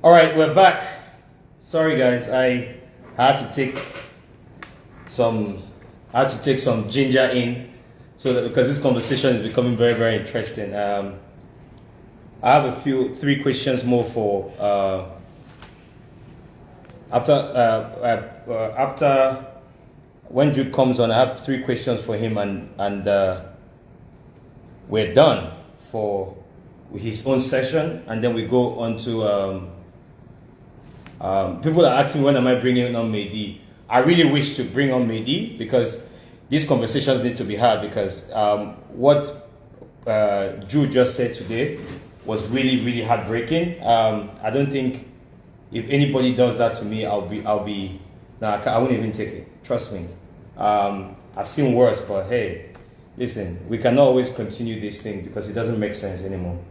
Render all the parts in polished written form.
All right, we're back. Sorry, guys, I had to take some, ginger in, so that because this conversation is becoming very, very interesting. I have three questions more for after when Jude comes on. I have three questions for him, and we're done for his own session, and then we go on to. People are asking when am I bringing on Mehdi. I really wish to bring on Mehdi because these conversations need to be had, because what Jude just said today was really, really heartbreaking. I don't think if anybody does that to me, I won't even take it. Trust me. I've seen worse, but hey, listen, we cannot always continue this thing because it doesn't make sense anymore.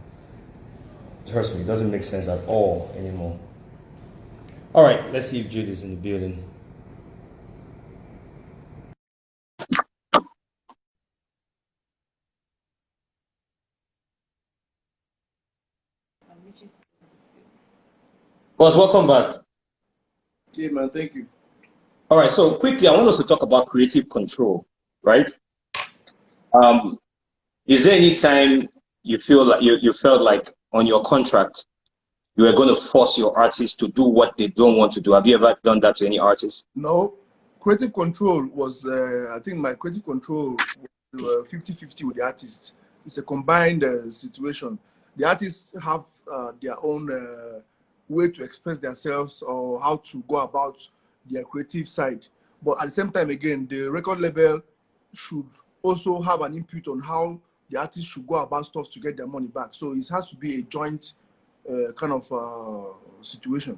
Trust me, it doesn't make sense at all anymore. All right, let's see if Jude is in the building. Boss, welcome back. Yeah, man, thank you. All right, so quickly, I want us to talk about creative control, right? Is there any time you feel like you felt like on your contract you were going to force your artists to do what they don't want to do? Have you ever done that to any artist? No, creative control was, I think my creative control was 50-50 with the artist. It's a combined situation. The artists have their own way to express themselves or how to go about their creative side. But at the same time, again, the record label should also have an input on how the artist should go about stuff to get their money back. So it has to be a joint kind of situation.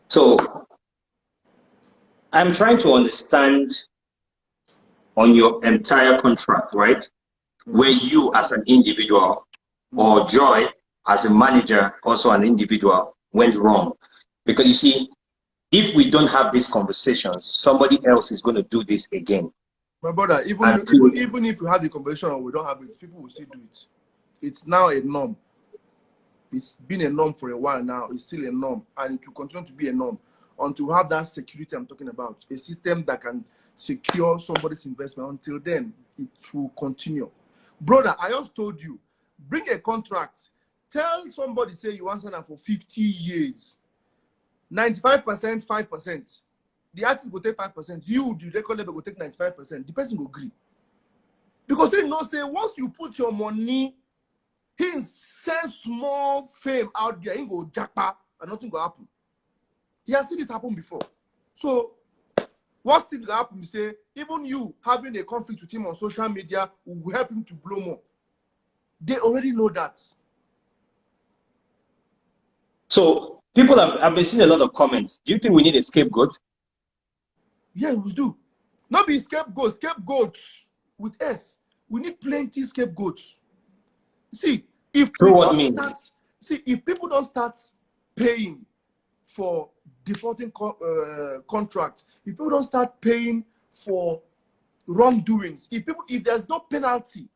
So I'm trying to understand on your entire contract, right? Where you as an individual or Joy as a manager, also an individual, went wrong. Because you see, if we don't have these conversations, somebody else is going to do this again. My brother, even if we have the conversation or we don't have it, people will still do it. It's now a norm. It's been a norm for a while now. It's still a norm, and it will continue to be a norm until we have that security I'm talking about, a system that can secure somebody's investment. Until then, it will continue. Brother, I just told you, bring a contract. Tell somebody, say you want something for 50 years. 95%, 5%. The artist will take 5%. You, the record label, will take 95%. The person will agree. Because they know, say, once you put your money, he sends small fame out there, he go jackpot, and nothing will happen. He has seen it happen before. So, what's still going to happen? Say, even you having a conflict with him on social media will help him to blow more. They already know that. So, people have been seeing a lot of comments. Do you think we need a scapegoat? Yeah, we do. Not be scapegoats with us. We need plenty scapegoats. See, if people don't start paying for defaulting contracts, if people don't start paying for wrongdoings, if there's no penalty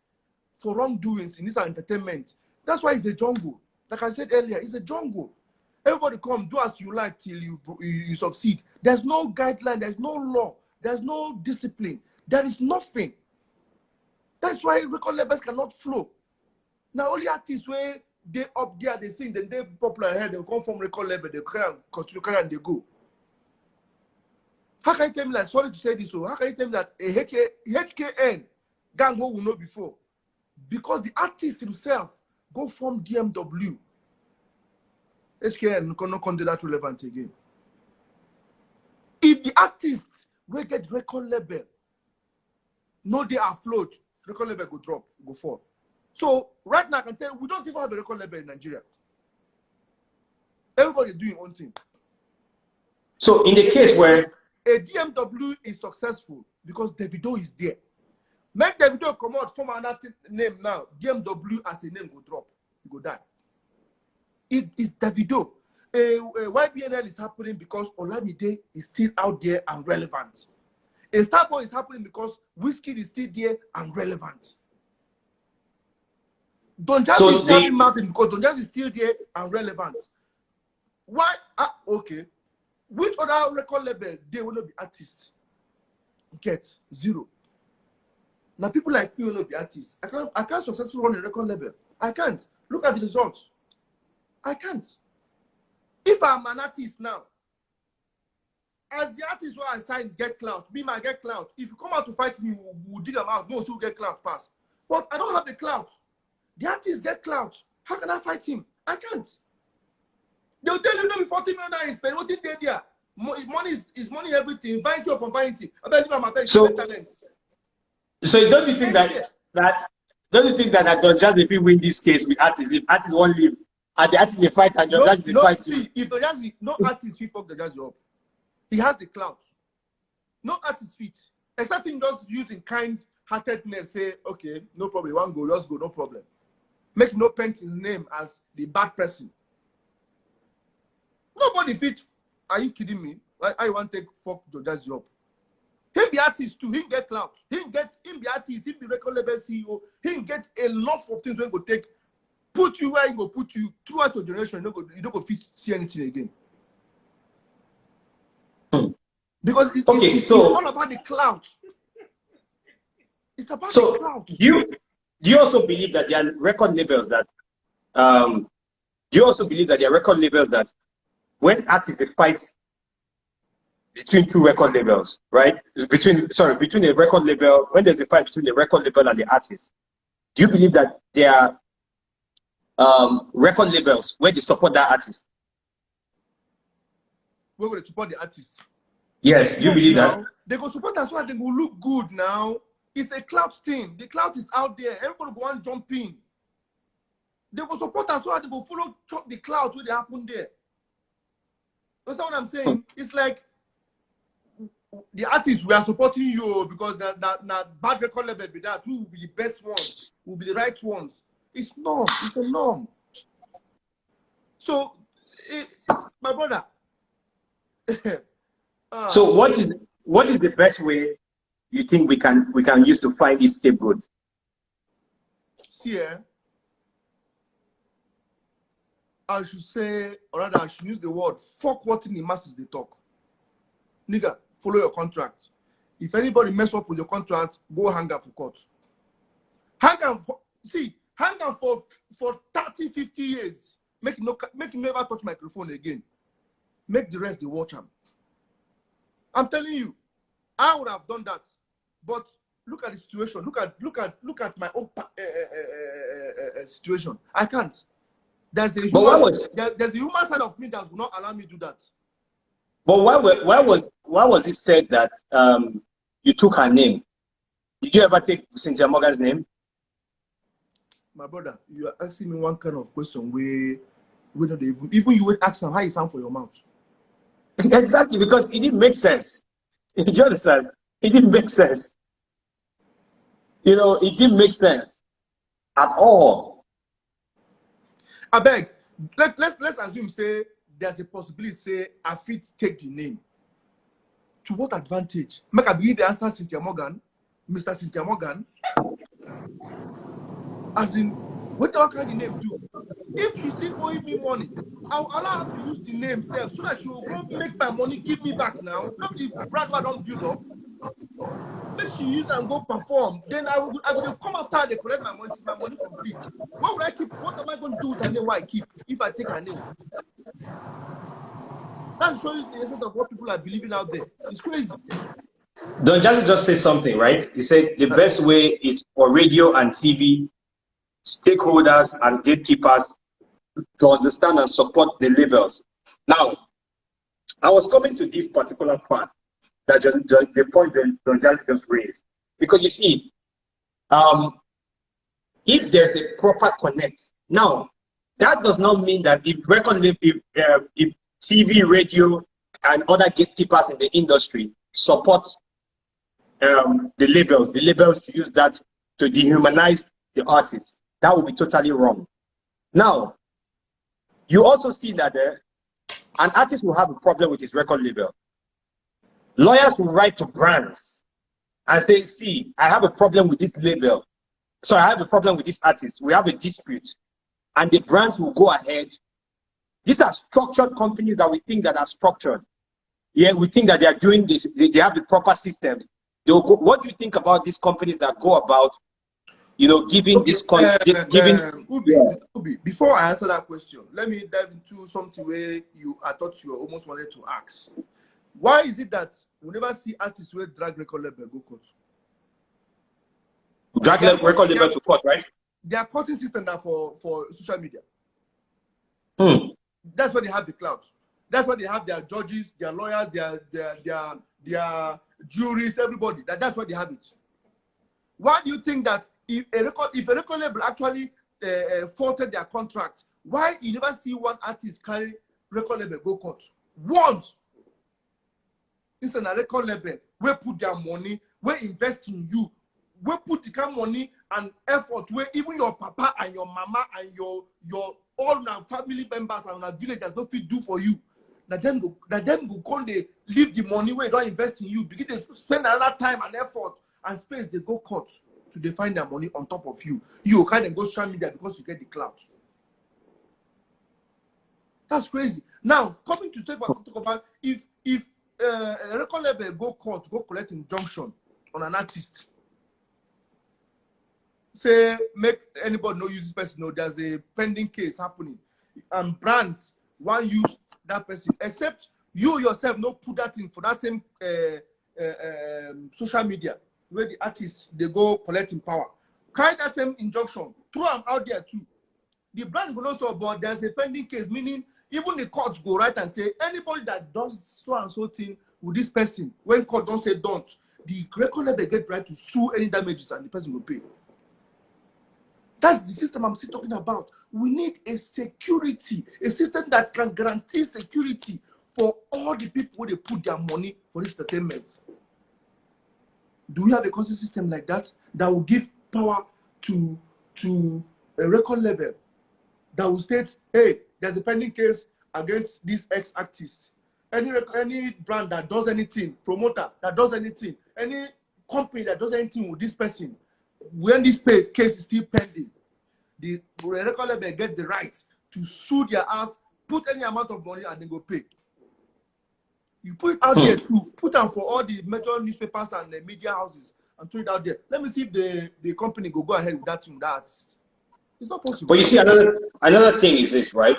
for wrongdoings in this entertainment, that's why it's a jungle. Like I said earlier, it's a jungle. Everybody come, do as you like till you succeed. There's no guideline, there's no law, there's no discipline, there is nothing. That's why record labels cannot flow. Now only artists where they up there, they sing, then they popular here, they come from record label, they continue and they go. How can you tell me, like, sorry to say this, so how can you tell me that a HKN gang will know before? Because the artist himself go from DMW. HKN cannot consider that relevant again. If the artists will get record label, no they afloat, record label go drop, go fall. So right now I can tell you, we don't even have a record label in Nigeria. Everybody doing one thing. So in the case where a DMW is successful because Davido is there. Make Davido come out from another name now. DMW as a name go drop, go die. It is Davido. YBNL is happening because Olamide is still out there and relevant. A Starboy is happening because Whiskey is still there and relevant. Don Jazzy is still having Martin because Don Jazzy is still there and relevant. Why? Okay. Which other record label they will not be artists? Get zero. Now people like me will not be artists. I can't successfully run a record label. I can't. Look at the results. I can't. If I'm an artist now, as the artist who I signed get clout, me might get clout. If you come out to fight me, we'll dig them out. Most will get clout pass. But I don't have the clout. The artist get clout. How can I fight him? I can't. They'll tell you, no, be 40 million in spend. What in there? Money is money, everything. Vanity upon vanity. So don't you think don't you think that Don Jazzy, if we win this case with artists, if artists won't leave, and the artists they fight and Don Jazzy they fight? See, if Don Jazzy, no artist fit fuck Don Jazzy up. He has the clout. No artist fit. Except him just using kind-heartedness, say, okay, no problem, one go, just go, no problem. Make no paint his name as the bad person. Nobody fit. Are you kidding me? I want to take fuck Don Jazzy up. He be artist too. He get clout. He be artist. He be record label CEO. He get a lot of things when go take put you where he go put you throughout your generation. You don't go fit see anything again. Because it's all about the clout. It's about the clout. Do you also believe that there are record labels that when artists they fight between two record labels, right? Between a record label, when there's a fight between the record label and the artist, do you believe that there are record labels where they support that artist? Where will they support the artist? Yes, do you believe that? They go support as well, they go look good now. It's a clout thing. The clout is out there. Everybody go and jump in. They go support as well, they go follow chop the clout where they happen there. That's what I'm saying. It's like the artists, we are supporting you because that bad record label be that. Who will be the best ones? Who will be the right ones? It's norm. It's a norm. So, my brother. So what is the best way you think we can use to find these scapegoats? See, I should say, or rather, I should use the word fuck what in the masses they talk. Nigga, follow your contract. If anybody mess up with your contract, go hang out for court. Hang out for 30, 50 years. Make him never touch microphone again. Make the rest the watch him. I'm telling you, I would have done that. But look at the situation. Look at my own situation. I can't. There's a human side of me that will not allow me to do that. But why was it said that you took her name? Did you ever take Cynthia Morgan's name? My brother, you are asking me one kind of question where not even you would ask them how you sound for your mouth. Exactly, because it didn't make sense. Do you understand? It didn't make sense. You know, it didn't make sense at all. I beg. Let's assume say there's a possibility say I fit take the name. To what advantage? Make I begin the answer Cynthia Morgan, Mr. Cynthia Morgan. As in, what can the name do? If she still owing me money, I'll allow her to use the name self so that she will go make my money, give me back now. Not the brand I don't build up. Make she use and go perform. Then I will come after her, they collect my money complete. What would I keep? What am I going to do with her name? Why I keep if I take her name? That's showing the essence of what people are believing out there. It's crazy. Don Jazzy just say something, right? He said the best way is for radio and TV stakeholders and gatekeepers to understand and support the labels. Now, I was coming to this particular part that just the point that Don Jazzy just raised, because you see, if there's a proper connect, now that does not mean that if TV, radio, and other gatekeepers in the industry support the labels use that to dehumanize the artists. That would be totally wrong. Now, you also see that an artist will have a problem with his record label. Lawyers will write to brands and say, see, I have a problem with this label. So I have a problem with this artist. We have a dispute, and the brands will go ahead. These are structured companies that we think that are structured. Yeah, we think that they are doing this. They have the proper systems. They'll go, what do you think about these companies that go about, you know, giving Okay, this giving? Ubi, before I answer that question, let me dive into something where I thought you almost wanted to ask. Why is it that we never see artists where drag record label go court? Drag record label to court, right? They are courting system that for social media. That's why they have the clout. That's why they have their judges, their lawyers, their juries, everybody. That's why they have it. Why do you think that if a record label actually faulted their contract, why you never see one artist carry record label go court? Once. It's a record label where put their money, where invest in you, where put the kind of money and effort where even your papa and your mama and your all family members and villagers don't fit do for you. That them go call they leave the money where they don't invest in you. Begin to spend another time and effort and space, they go court to define their money on top of you. You kind of go social media because you get the clout. That's crazy. Now, coming to talk about if a record label go court, go collect injunction on an artist, say make anybody no use this person, no, there's a pending case happening, and brands want use that person, except you yourself no put that in for that same social media where the artists they go collecting power. Carry that same injunction, throw them out there too. The brand will also, but there's a pending case, meaning even the courts go right and say anybody that does so and so thing with this person, when court don't say don't, the record label get right to sue any damages and the person will pay. That's the system I'm still talking about. We need a security, a system that can guarantee security for all the people where they put their money for this entertainment. Do we have a constant system like that that will give power to a record label that will state, hey, there's a pending case against this ex-artist. Any brand that does anything, promoter that does anything, any company that does anything with this person, when this case is still pending, the record label get the right to sue their ass, put any amount of money, and then go pay. You put it out there too. Put them for all the major newspapers and the media houses and throw it out there. Let me see if the company go ahead with that thing, with that artist. It's not possible. But you see, another thing is this, right?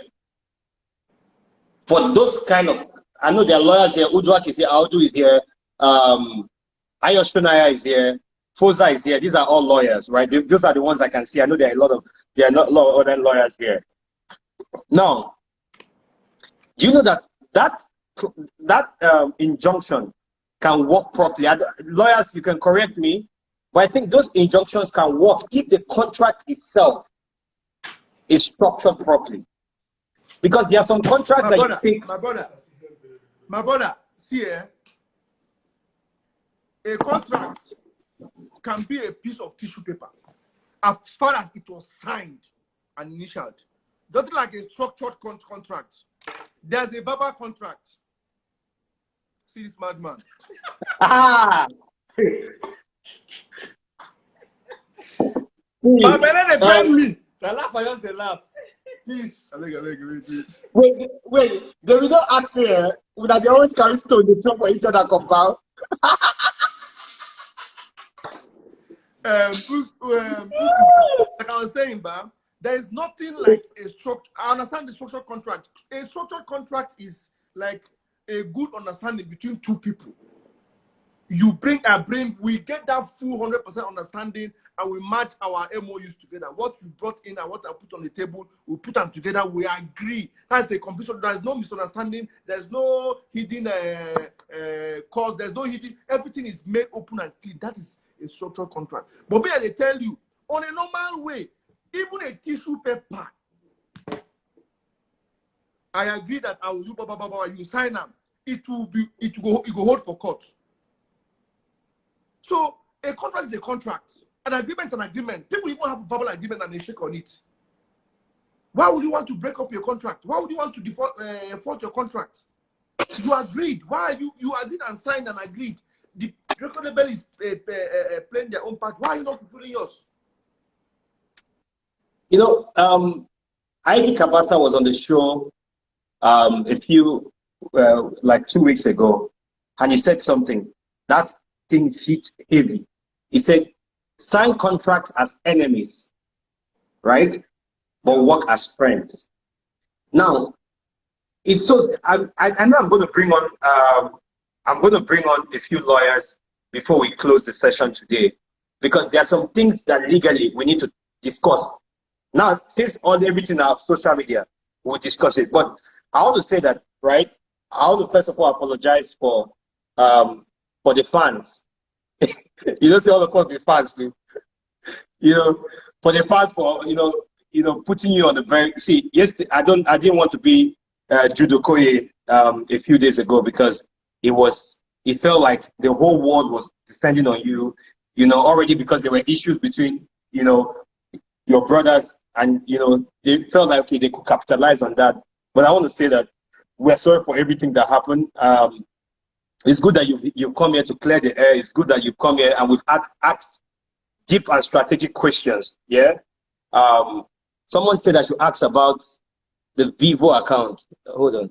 For those kind of, I know there are lawyers here. Udrak is here. Audu is here. Ayoshunaya is here. Foza is here. These are all lawyers, right? Those are the ones I can see. I know there are not a lot of other lawyers here. Now, do you know that injunction can work properly? Lawyers, you can correct me, but I think those injunctions can work if the contract itself is structured properly. Because there are some contracts that you think... My brother, see here, a contract can be a piece of tissue paper as far as it was signed and initialed. Just like a structured contract. There's a verbal contract. See this madman. Ah! My brother, they bang me. They laugh, I just they laugh. Please. Wait. They will not ask here that they always carry stone, they throw for each other compound. Like I was saying, Bam, there is nothing like a structure. I understand the structured contract. A structured contract is like a good understanding between two people. You bring, we get that full 100% understanding, and we match our MOUs together. What you brought in and what I put on the table, we put them together. We agree. That's a complete. There's no misunderstanding. There's no hidden cause. There's no hidden. Everything is made open and clean. That is a structured contract. But I tell you, on a normal way, even a tissue paper, I agree that I will do you sign them. It will go hold for court. So a contract is a contract. An agreement is an agreement. People even have a verbal agreement and they shake on it. Why would you want to break up your contract? Why would you want to default your contract? You agreed. Why you agreed and signed and agreed? The record label is playing their own part. Why are you not fulfilling yours? You know, Ivy Kabasa was on the show a few, like 2 weeks ago, and he said something. That thing hit heavy. He said, sign contracts as enemies, right? But work as friends. Now, it's so, I know I'm going to bring on, a few lawyers before we close the session today, because there are some things that legally we need to discuss. Now, since everything are social media, we'll discuss it. But I want to say that, right? I want to first of all apologize for the fans. You don't see all of us the fans do. You know, for the fans for putting you on the very I didn't want to be JUDE Okoye a few days ago, because it felt like the whole world was descending on you, already, because there were issues between your brothers, and they felt like, okay, they could capitalize on that. But I want to say that we're sorry for everything that happened. It's good that you've come here to clear the air. It's good that you've come here and we've asked deep and strategic questions. Yeah. Someone said I should ask about the VEVO account. Hold on.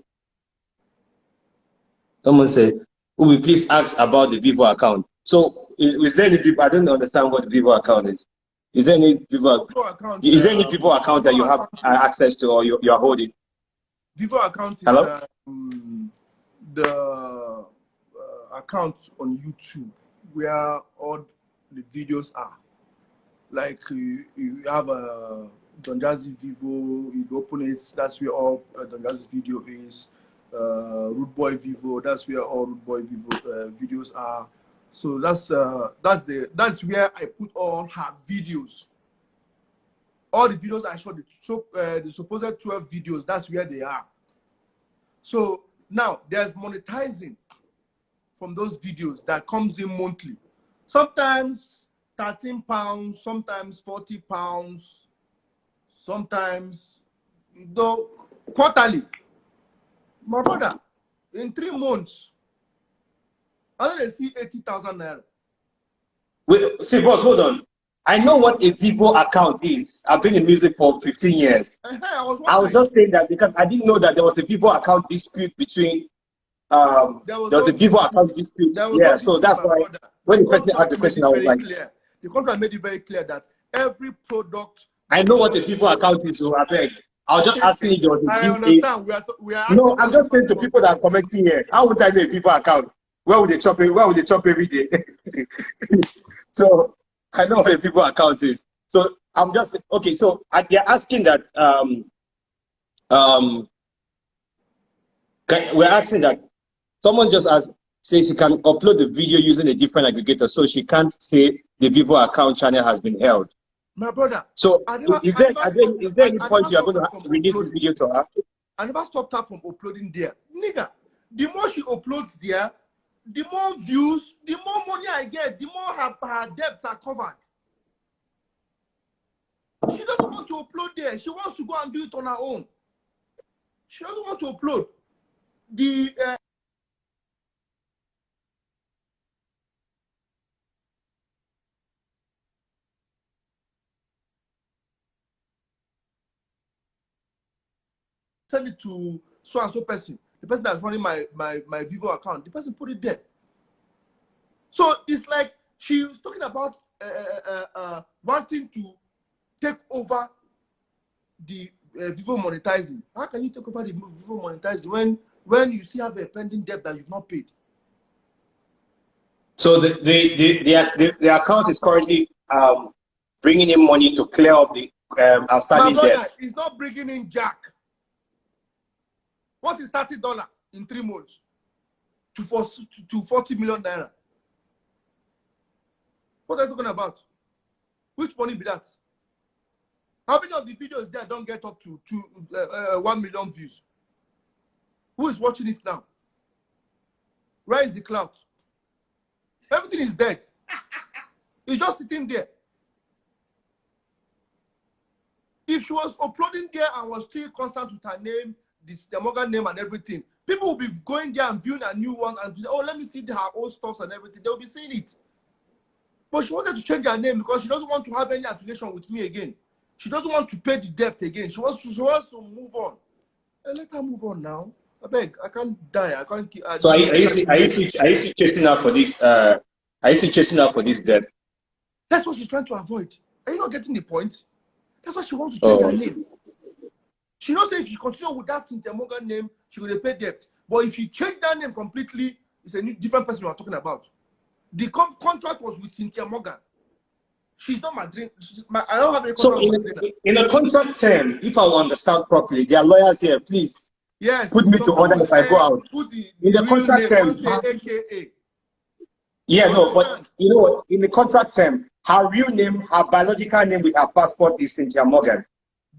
Someone said, will we please ask about the VEVO account? So is there any people? I don't understand what the VEVO account is. Is there any VEVO account? Is there any VEVO account that you have access to, or you are holding? VEVO account is the account on YouTube where all the videos are. Like you have a Don Jazzy VEVO. If you open it, that's where all Don Jazzy's video is. Rude Boy VEVO, that's where all Rude Boy VEVO videos are. So that's where I put all her videos. All the videos I shot, the supposed 12 videos, that's where they are. So now there's monetizing from those videos that comes in monthly. Sometimes £13, sometimes £40, sometimes quarterly. My brother, in 3 months, I don't see 80,000 naira. Wait, see, boss, hold on. I know what a VEVO account is. I've been in music for 15 years. I was just saying that because I didn't know that there was a VEVO account dispute between. There was a VEVO account dispute. Yeah, so that's why when the person asked the question, I was like, the contract made it very clear that every product. I know what a VEVO account is, so I beg. I was just asking if there was a I understand. We are no, I'm just saying to people that are commenting here, how would I know a VEVO account? Where would they chop every day? So I know what a VEVO account is. So I'm just okay. So they're asking that we're asking that someone just asked, say she can upload the video using a different aggregator, so she can't say the VEVO account channel has been held. My brother. So is there any point you are going to release this video to her? I never stopped her from uploading there. Nigga, the more she uploads there, the more views, the more money I get, the more her debts are covered. She doesn't want to upload there. She wants to go and do it on her own. She doesn't want to upload. The send it to so and so person. The person that's running my VEVO account, the person put it there. So it's like she was talking about wanting to take over the VEVO monetizing. How can you take over the VEVO monetizing when you still have a pending debt that you've not paid? So the account is currently bringing in money to clear up the outstanding debts. It's not bringing in jack. What is $30 in 3 months to 40 million naira? What are you talking about? Which money be that? How many of the videos there don't get up to 1 million views? Who is watching it now? Where is the cloud? Everything is dead. It's just sitting there. If she was uploading there and was still constant with her name, the Morgan name and everything, people will be going there and viewing her new ones and be, oh, let me see her old stuff and everything. They'll be seeing it. But she wanted to change her name because she doesn't want to have any affiliation with me again. She doesn't want to pay the debt again. She wants to move on. And let her move on now. I beg, I can't die. I can't keep. So are you chasing out for this? Are you still chasing out for this debt? That's what she's trying to avoid. Are you not getting the point? That's why she wants to change her name. She knows that if she continue with that Cynthia Morgan name, she will pay debt. But if she change that name completely, it's a different person we are talking about. The contract was with Cynthia Morgan. She's not my dream. I don't have any contract. So in a contract term, if I will understand properly, there are lawyers here, please. Yes. Put me to order if I go out. In the contract term, AKA. Yeah, no, but you know what? In the contract term, her real name, her biological name with her passport is Cynthia Morgan.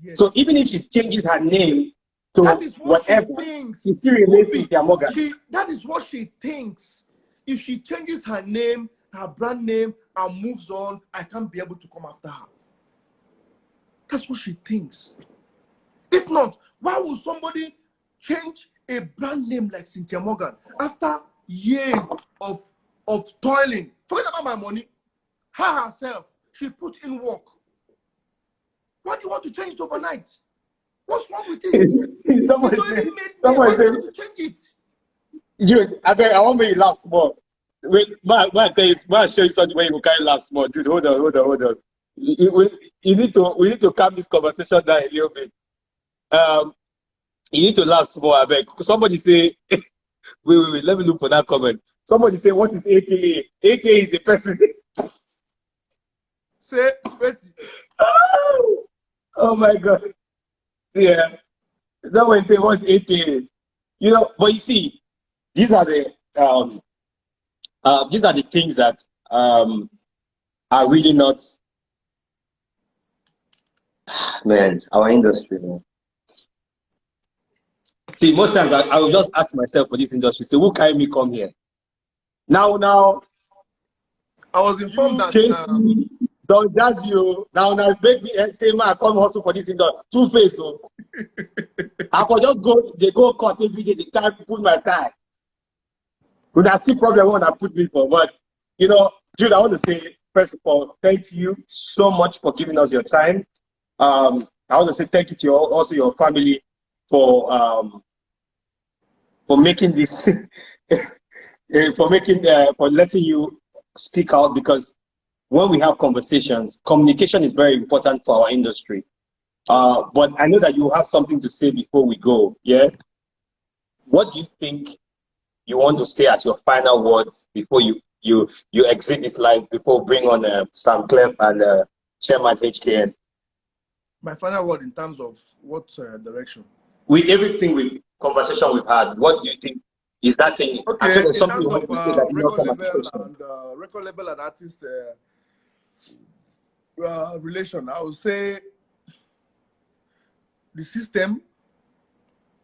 Yes. So even if she changes her name to whatever, she still remains Cynthia Morgan. That is what she thinks. If she changes her name, her brand name, and moves on, I can't be able to come after her. That's what she thinks. If not, why would somebody change a brand name like Cynthia Morgan after years of toiling? Forget about my money. Her herself, she put in work. Why do you want to change it overnight? What's wrong with it? Someone said, change it. I want me to laugh small. Wait, I show you something where you can laugh small. Dude, hold on. We need to calm this conversation down a little bit. You need to laugh small, I beg. Somebody say, wait, let me look for that comment. Somebody say, what is AKA? AKA is a person. Say, wait. Oh my God. Yeah. Someone say, what's AKA? You know, but you see, these are the things that are really not, man, our industry, man. See, most times I will just ask myself for this industry, say, who carry me come here? Now, I was informed that Casey, don't judge you. Now, make me say, man, I come hustle for this industry. Two-face, so. I could just go cut every day, the time, put my tie. When I see problem, when I put me for, but, you know, Jude, I want to say, first of all, thank you so much for giving us your time. I want to say thank you to also your family for making this, for letting you speak out, because when we have conversations, communication is very important for our industry. But I know that you have something to say before we go. Yeah. What do you think you want to say as your final words before you exit this life, before we bring on SAMKLEF and Chairman HKN? My final word in terms of what direction? With everything conversation we've had, what do you think is that thing? Okay, actually, in something terms of record label and artist relation, I would say the system,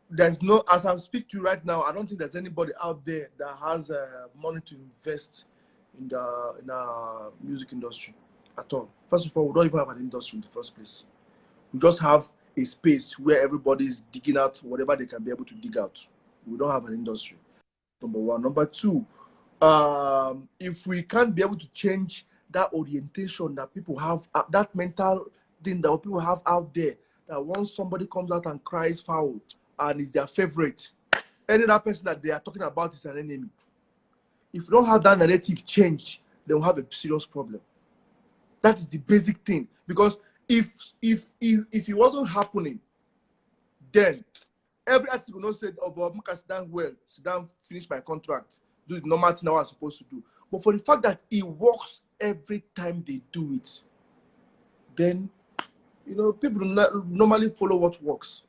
there's no, as I speak to you right now, I don't think there's anybody out there that has money to invest in the music industry at all. First of all, we don't even have an industry in the first place. We just have a space where everybody is digging out whatever they can be able to dig out. We don't have an industry. Number one. Number two, if we can't be able to change that orientation that people have, that mental thing that people have out there, that once somebody comes out and cries foul and is their favorite, any other person that they are talking about is an enemy. If you don't have that narrative change, then we'll have a serious problem. That is the basic thing. Because if it wasn't happening, then every artist will not say, oh, but I sit down, finish my contract, do the normal thing I was supposed to do. But for the fact that it works every time they do it, then, you know, people normally follow what works.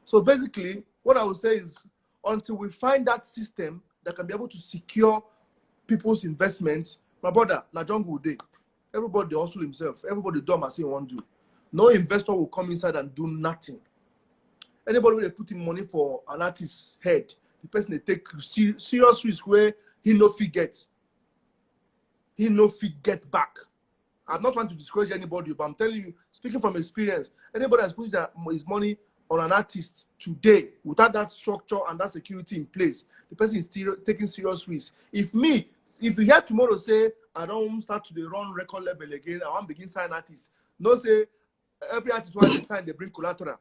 So basically, what I would say is, until we find that system that can be able to secure people's investments, my brother, na jungle day. Everybody hustle himself. Everybody do as he want to do. No investor will come inside and do nothing. Anybody who they put in money for an artist's head, the person they take serious risk where he no fit get. He no fit get back. I'm not trying to discourage anybody, but I'm telling you, speaking from experience, anybody that's putting his money on an artist today without that structure and that security in place, the person is still taking serious risk. If you hear tomorrow say, I don't start to run record label again, I want to begin sign artists, No say every artist when they sign, they bring collateral.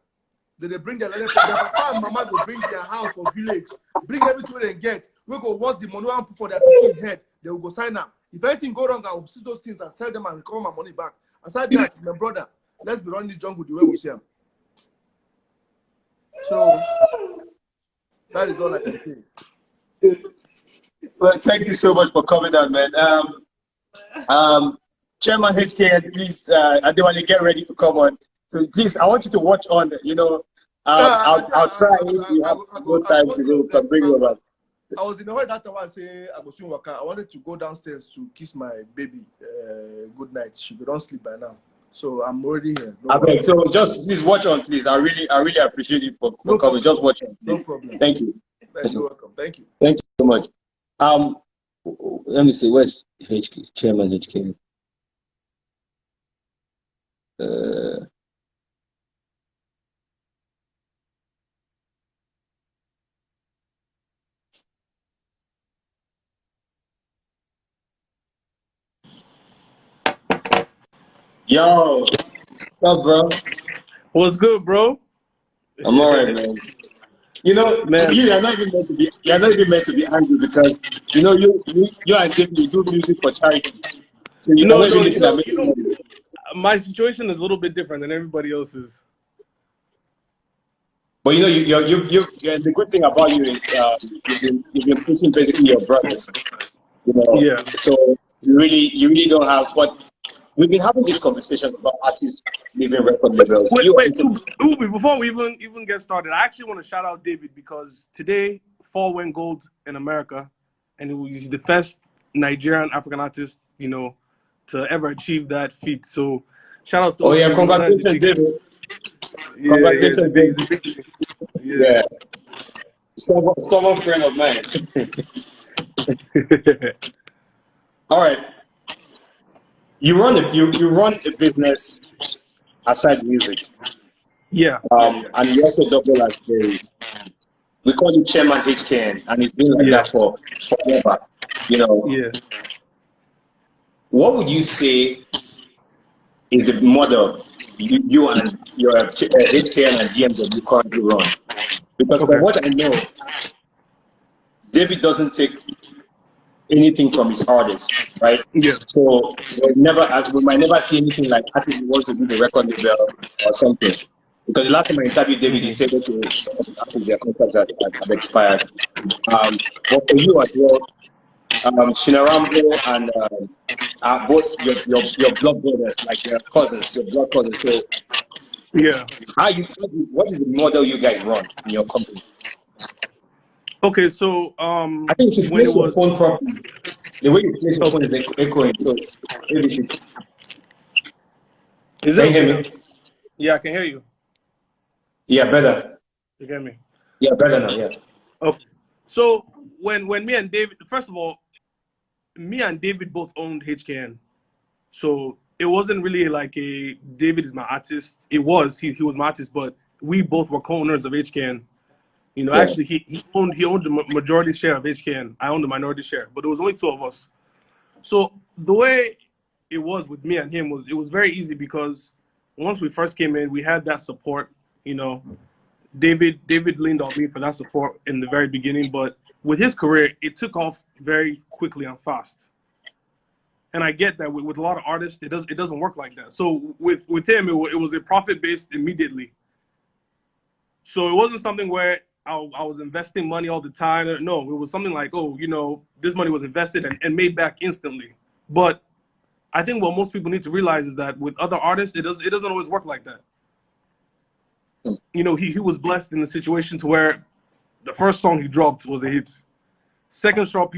They bring their papa and mama go bring their house for village, bring everything they get. We go want the money and put for their picking head. They will go sign up. If anything go wrong, I will see those things and sell them and recover my money back. Aside that, my brother, let's be running this jungle the way we see them. So that is all I can say. Well, thank you so much for coming on, man. Chairman HKN, please, I don't want to get ready to come on. So please, I want you to watch on. You know, I'll try if you have no time to go bring you over. I was in the hall that time. I say I was soon worker. I wanted to go downstairs to kiss my baby. Good night. She don't sleep by now, so I'm already here. Okay, so just please watch on, please. I really appreciate you for coming. Problem. Just watch on. No problem. Thank you. You're welcome. Thank you. Thank you so much. Let me see. Where's HK Chairman HK? Yo, what's up, bro? What's good, bro? I'm alright, man. You know, man, you're not even meant to be angry because you know you and David, you do music for charity. So you no, my situation is a little bit different than everybody else's. But you know, the good thing about you is you've been pushing basically your brothers. You know, yeah. So you really don't have what we've been having this conversation about artists leaving record labels. Wait, Ubi, before we even get started, I actually want to shout out David because today Fall went gold in America, and he's the first Nigerian African artist, you know, to ever achieve that feat. So shout out to Oh yeah, congratulations, David. Yeah, congratulations, David. Yeah. Someone friend of mine. All right. You run a business aside music. Yeah. And you also double as we call you Chairman HKN, and it's been like that for forever. You know. Yeah. What would you say is the model you and your HKN and DMW currently run? Because from what I know, David doesn't take anything from his artists, right? Yeah. So we might never see anything like artists who want to do the record label or something. Because the last time I interviewed David, he said that some of his artists, their contracts have expired. But for you as well, Shinarambo and both your blood brothers, like your cousins, your blood cousins. So yeah. What is the model you guys run in your company? Okay, so I think you should place your phone properly. The way you place your phone is echoing, so maybe you should. Can you hear me? Yeah, I can hear you. Yeah, better. You hear me? Yeah, better now. Yeah. Okay. So when me and David, first of all, me and David both owned HKN, so it wasn't really like a David is my artist. It was he was my artist, but we both were co-owners of HKN. You know, actually, he owned the majority share of HKN. I owned the minority share, but there was only two of us. So the way it was with me and him it was very easy because once we first came in, we had that support. You know, David leaned on me for that support in the very beginning, but with his career, it took off very quickly and fast. And I get that with a lot of artists, it doesn't work like that. So with him, it was a profit based immediately. So it wasn't something where I was investing money all the time. No, it was something like, oh, you know, this money was invested and made back instantly. But I think what most people need to realize is that with other artists, it doesn't always work like that. You know, he was blessed in a situation to where the first song he dropped was a hit. Second song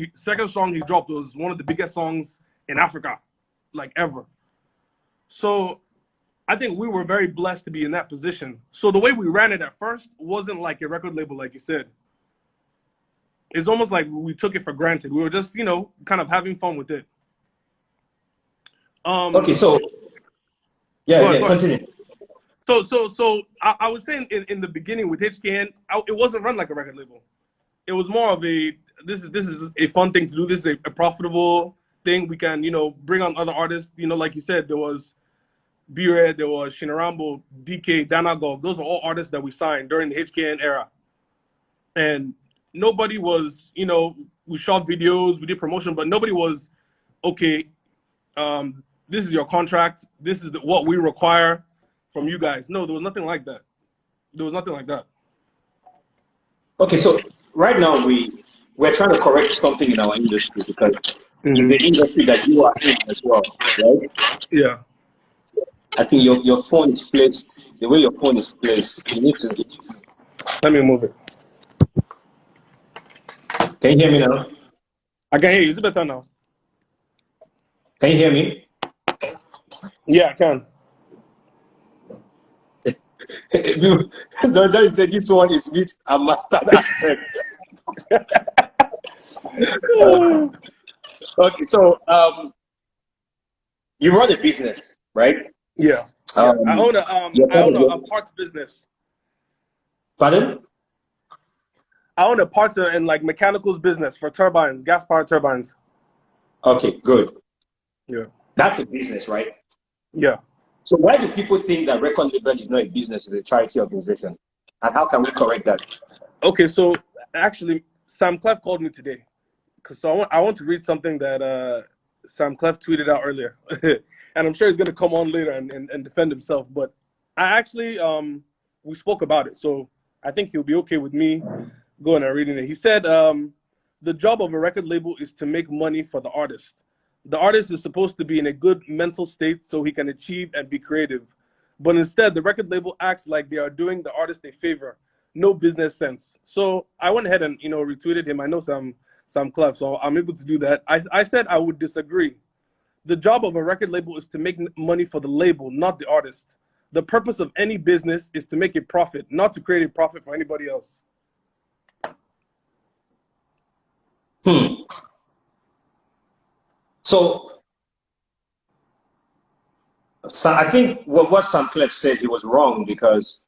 he dropped was one of the biggest songs in Africa, like ever. So I think we were very blessed to be in that position. So the way we ran it at first wasn't like a record label, like you said. It's almost like we took it for granted. We were just, you know, kind of having fun with it. Okay, so continue. So I would say in the beginning with HKN, it wasn't run like a record label. It was more of this is a fun thing to do. This is a profitable thing. We can, you know, bring on other artists. You know, like you said, there was B-Red, there was Shinarambo, DK, Danagog. Those are all artists that we signed during the HKN era. And nobody was, you know, we shot videos, we did promotion, but nobody was, okay, this is your contract, this is what we require from you guys. No, there was nothing like that. There was nothing like that. Okay, so right now we're trying to correct something in our industry because it's the industry that you are in as well, right? Yeah. I think your phone is placed, the way your phone is placed, you need to... Let me move it. Can you hear me now? I can hear you. Is it better now? Can you hear me? Yeah, I can. Doja said this one is mixed and mastered accent. Okay, so you run a business, right? Yeah. I own a parts business. Pardon? I own a parts and like mechanicals business for turbines, gas powered turbines. Okay, good. Yeah. That's a business, right? Yeah. So why do people think that record label is not a business, it's a charity organization? And how can we correct that? Okay, so actually, SAMKLEF called me today. So I want to read something that SAMKLEF tweeted out earlier. And I'm sure he's going to come on later and defend himself. But I actually, we spoke about it. So I think he'll be okay with me going and reading it. He said, the job of a record label is to make money for the artist. The artist is supposed to be in a good mental state so he can achieve and be creative. But instead, the record label acts like they are doing the artist a favor. No business sense. So I went ahead and, you know, retweeted him. I know SAMKLEF, so I'm able to do that. I said I would disagree. The job of a record label is to make money for the label, not the artist. The purpose of any business is to make a profit, not to create a profit for anybody else. So I think what SAMKLEF said, he was wrong, because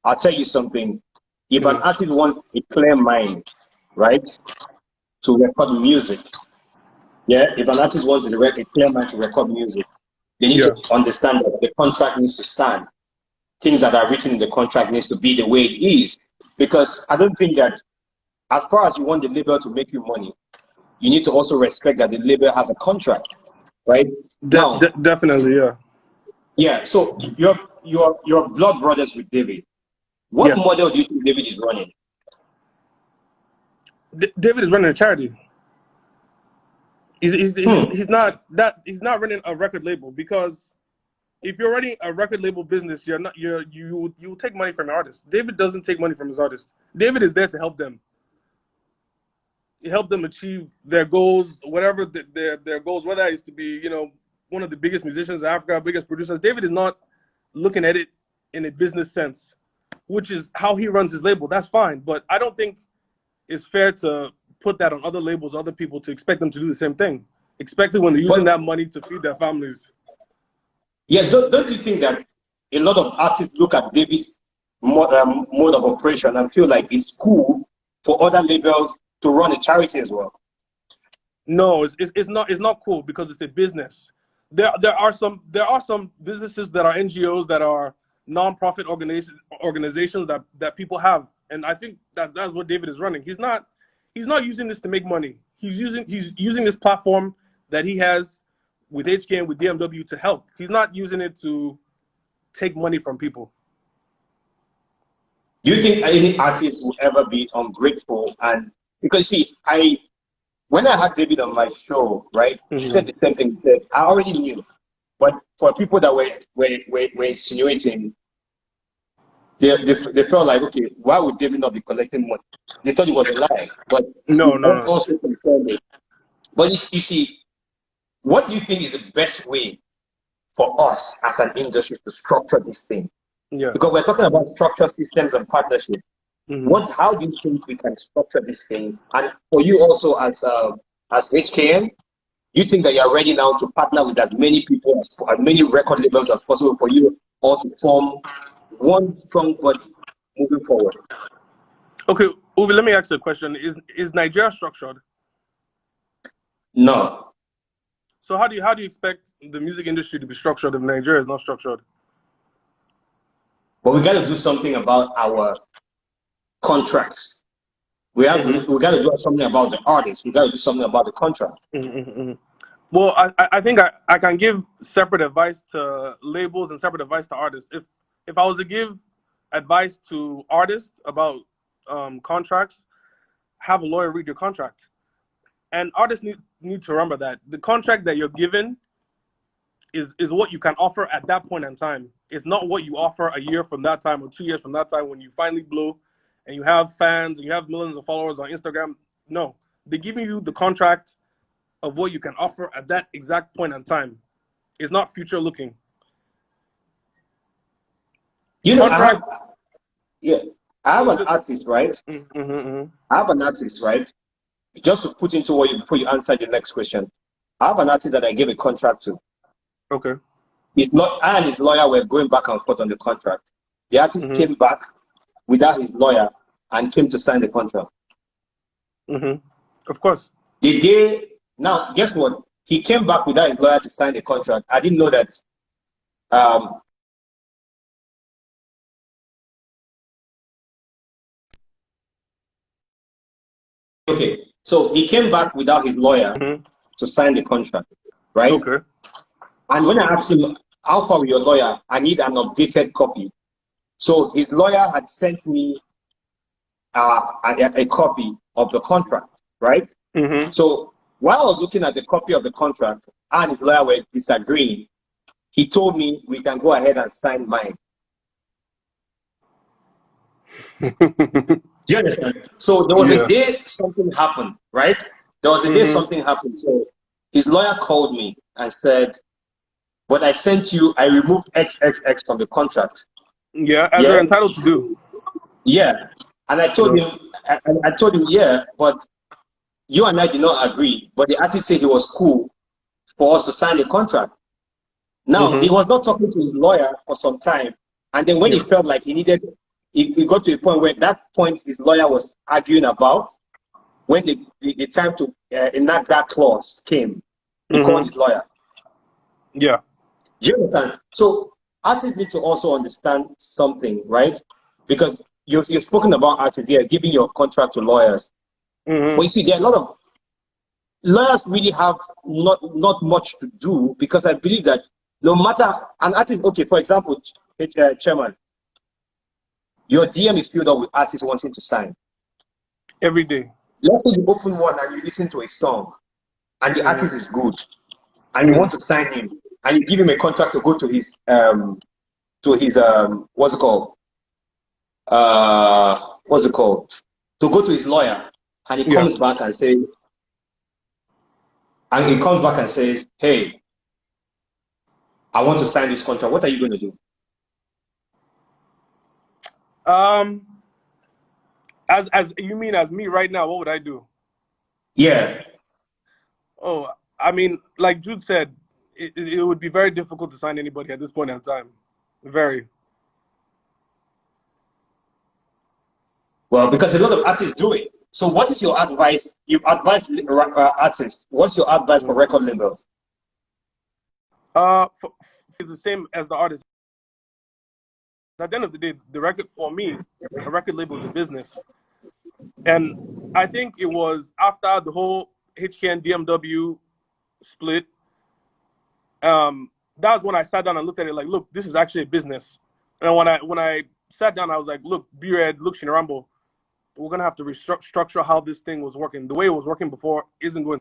I'll tell you something. If an artist wants a clear mind, right, to record music, if an artist wants a clear mind to record music, they need to understand that the contract needs to stand. Things that are written in the contract needs to be the way it is. Because I don't think that as far as you want the label to make you money, you need to also respect that the label has a contract, right? Definitely, yeah. Yeah, so you're blood brothers with David. What model do you think David is running? David is running a charity. He's not running a record label, because if you're running a record label business, you take money from your artists. David doesn't take money from his artists. David is there to help them. He helped them achieve their goals, whatever their goals, whether it is to be, you know, one of the biggest musicians in Africa, biggest producers. David is not looking at it in a business sense, which is how he runs his label. That's fine, but I don't think it's fair to put that on other labels, other people, to expect them to do the same thing, especially when they're using that money to feed their families. Yeah, don't you think that a lot of artists look at David's mode of operation and feel like it's cool for other labels to run a charity as well? No, it's not cool, because it's a business. There are some businesses that are NGOs, that are non-profit organizations that people have, and I think that's what David is running. He's not using this to make money. He's using this platform that he has with HKN, with DMW, to help. He's not using it to take money from people. Do you think any artist will ever be ungrateful? And because see, when I had David on my show, right, he said the same thing. He said, I already knew, but for people that were insinuating, they felt like, okay, why would David not be collecting money? They thought it was a lie, but no. Also confirmed it. But you see, what do you think is the best way for us as an industry to structure this thing? Yeah. Because we're talking about structure, systems, and partnership. Mm-hmm. How do you think we can structure this thing? And for you also as HKN, you think that you're ready now to partner with as many people, as many record labels as possible for you all to form one strong body moving forward? Okay, Ubi, let me ask you a question. Is Nigeria structured? No. So how do you expect the music industry to be structured if Nigeria is not structured? But we got to do something about our contracts. We got to do something about the artists. We got to do something about the contract. Well, I think I can give separate advice to labels and separate advice to artists. If I was to give advice to artists about contracts, have a lawyer read your contract. And artists need to remember that the contract that you're given is what you can offer at that point in time. It's not what you offer a year from that time or 2 years from that time when you finally blow and you have fans and you have millions of followers on Instagram. No, they're giving you the contract of what you can offer at that exact point in time. It's not future looking. You know, I have an artist, right? I have an artist, right? Just to put into what before you answer the next question. I have an artist that I gave a contract to. Okay. I and his lawyer were going back and forth on the contract. The artist came back without his lawyer and came to sign the contract. Of course. Now, guess what? He came back without his lawyer to sign the contract. I didn't know that. Okay, so he came back without his lawyer to sign the contract, right? Okay. And when I asked him, how far with your lawyer? I need an updated copy. So his lawyer had sent me a copy of the contract, right? So while I was looking at the copy of the contract and his lawyer were disagreeing, he told me we can go ahead and sign mine. Do you understand? So there was a day something happened, right? There was a day something happened. So his lawyer called me and said, but I removed XXX from the contract. Yeah, as you're entitled to do. Yeah. And I told him, yeah, but you and I did not agree. But the artist said he was cool for us to sign the contract. Now, he was not talking to his lawyer for some time. And then when he felt like he got to a point where that point his lawyer was arguing about, when the time to enact that clause came, he called his lawyer. Yeah. Do you understand? So artists need to also understand something, right? Because you've spoken about artists here, giving your contract to lawyers. But you see, there are a lot of lawyers really have not much to do, because I believe that no matter an artist, okay, for example, Chairman, your DM is filled up with artists wanting to sign. Every day. Let's say you open one and you listen to a song and the artist is good and you want to sign him and you give him a contract to go to his what's it called? To go to his lawyer, and he comes back and says, hey, I want to sign this contract. What are you going to do? As you mean as me right now, what would I do? Yeah. Oh, I mean, like Jude said, it would be very difficult to sign anybody at this point in time. Very. Well, because a lot of artists do it. So what is your advice? You've advised artists. What's your advice for record labels? It's the same as the artist. At the end of the day, for me, a record label is a business. And I think it was after the whole HKN BMW split, that was when I sat down and looked at it like, look, this is actually a business. And when I sat down, I was like, look, B-Red, look, Shinarambo, we're gonna have to restructure how this thing was working. The way it was working before isn't going.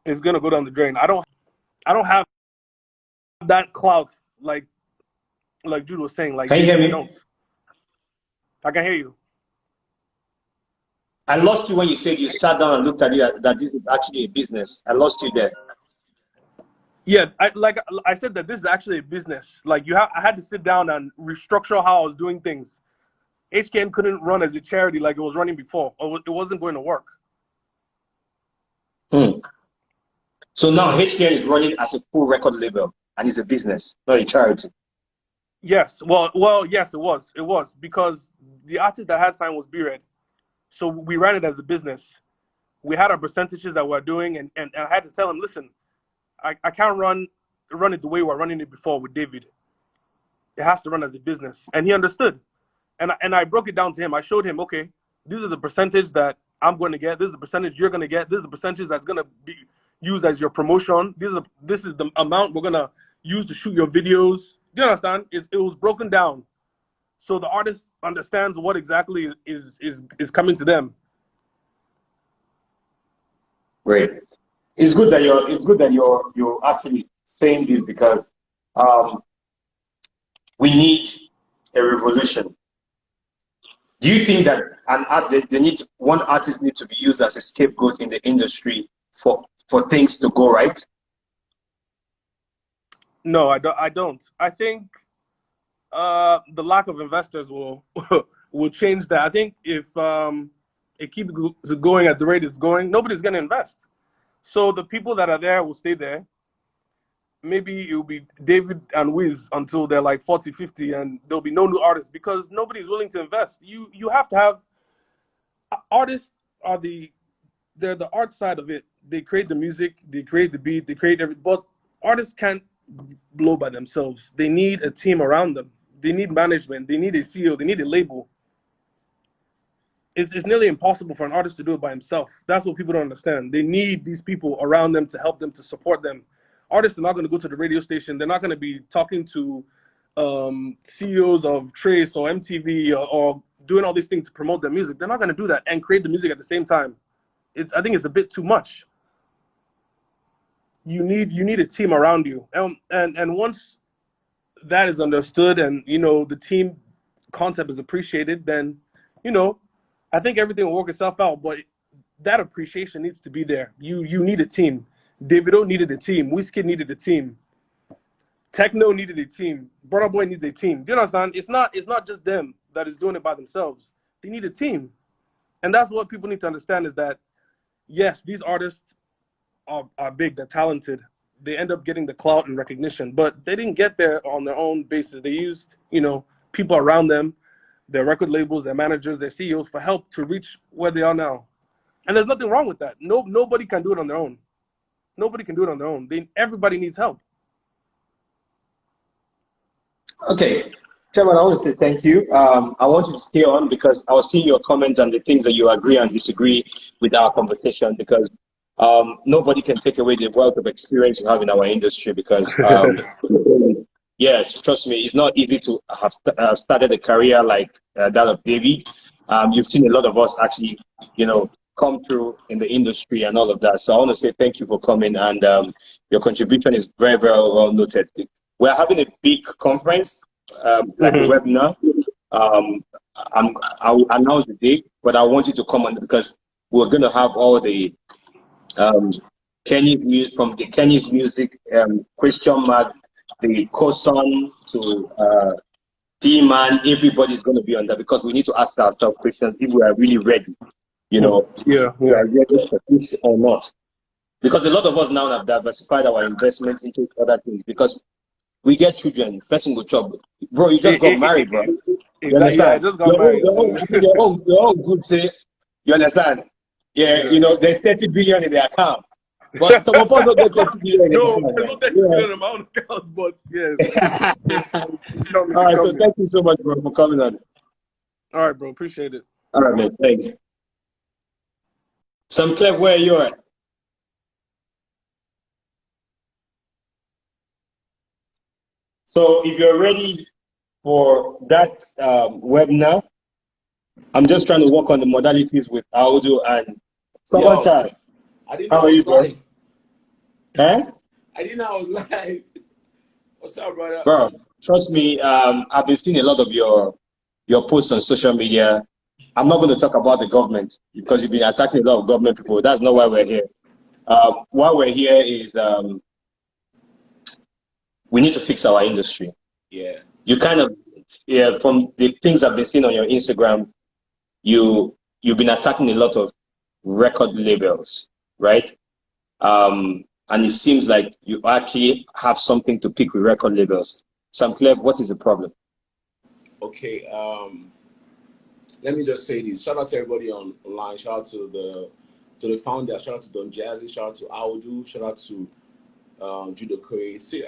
It's gonna go down the drain. I don't have that clout like Jude was saying. Like, can you hear me? I can hear you. I lost you when you said you sat down and looked at it that this is actually a business. I lost you there. Yeah, I said that this is actually a business. Like I had to sit down and restructure how I was doing things. HKN couldn't run as a charity like it was running before, or it wasn't going to work. So now HKN is running as a full record label and it's a business, not a charity. Yes, well, yes, it was. It was because the artist that had signed was B-Red. So we ran it as a business. we had our percentages that we're doing, and I had to tell him, listen, I can't run it the way we're running it before with David. It has to run as a business. And he understood. And I broke it down to him. I showed him, okay, this is the percentage that I'm going to get. This is the percentage you're going to get. This is the percentage that's going to be used as your promotion. This is the amount we're going to use to shoot your videos. Do you understand? It was broken down, so the artist understands what exactly is coming to them. Great. It's good that you're actually saying this, because we need a revolution. Do you think that one artist needs to be used as a scapegoat in the industry for things to go right? No, I don't. I think the lack of investors will change that. I think if it keeps going at the rate it's going, nobody's going to invest. So the people that are there will stay there. Maybe it'll be David and Wiz until they're like 40, 50, and there'll be no new artists, because nobody's willing to invest. You have to have artists they're the art side of it. They create the music, they create the beat, they create everything. But artists can't blow by themselves. They need a team around them. They need management. They need a CEO. They need a label. It's nearly impossible for an artist to do it by himself. That's what people don't understand. They need these people around them to help them, to support them. Artists are not going to go to the radio station. They're not going to be talking to CEOs of Trace or MTV or doing all these things to promote their music. They're not going to do that and create the music at the same time. I think it's a bit too much. You need a team around you, and once that is understood, and the team concept is appreciated, then I think everything will work itself out. But that appreciation needs to be there. You need a team. Davido needed a team. Wizkid needed a team. Techno needed a team. Burna Boy needs a team. Do you understand? It's not just them that is doing it by themselves. They need a team, and that's what people need to understand, is that yes, these artists are big, they're talented, they end up getting the clout and recognition, but they didn't get there on their own basis. They used, people around them, their record labels, their managers, their CEOs, for help to reach where they are now. And there's nothing wrong with that. Nobody can do it on their own. Nobody can do it on their own. Everybody needs help. Okay, Chairman, I want to say thank you. I want you to stay on, because I was seeing your comments and the things that you agree and disagree with our conversation, because nobody can take away the wealth of experience you have in our industry, because yes, trust me, it's not easy to have started a career like that of David. You've seen a lot of us actually, come through in the industry and all of that. So I want to say thank you for coming, and your contribution is very, very well noted. We're having a big conference, like a webinar. I'll announce the date, but I want you to come on, because we're going to have all the Kenny's music, from the Kenny's music, question mark, the Koson to P-Man. Everybody's going to be on that, because we need to ask ourselves questions if we are really ready. We are ready for this or not. Because a lot of us now have diversified our investments into other things, because we get children, person go job. Bro, you just got married, bro. You understand? Yeah, I just got married. Your own good say, you understand? Yeah, there's 30 billion in the account. But some of us don't get 30 billion. No, there's no 30 billion in my own account, but yes. All right, so thank you so much, bro, for coming on. All right, bro, appreciate it. All right, man, thanks. SAMKLEF, where are you at? So if you're ready for that webinar, I'm just trying to work on the modalities with Audio and someone chat. I didn't know I was live. Huh? I didn't know I was live. What's up, brother? Bro, trust me, I've been seeing a lot of your posts on social media. I'm not going to talk about the government, because you've been attacking a lot of government people. That's not why we're here. Why we're here is we need to fix our industry. Yeah. You kind of, from the things I've been seeing on your Instagram, you've been attacking a lot of record labels, right? And it seems like you actually have something to pick with record labels. SAMKLEF, what is the problem? Okay. Let me just say this. Shout out to everybody online. Shout out to to the founder. Shout out to Don Jazzy. Shout out to Audu. Shout out to JUDE OKOYE. See,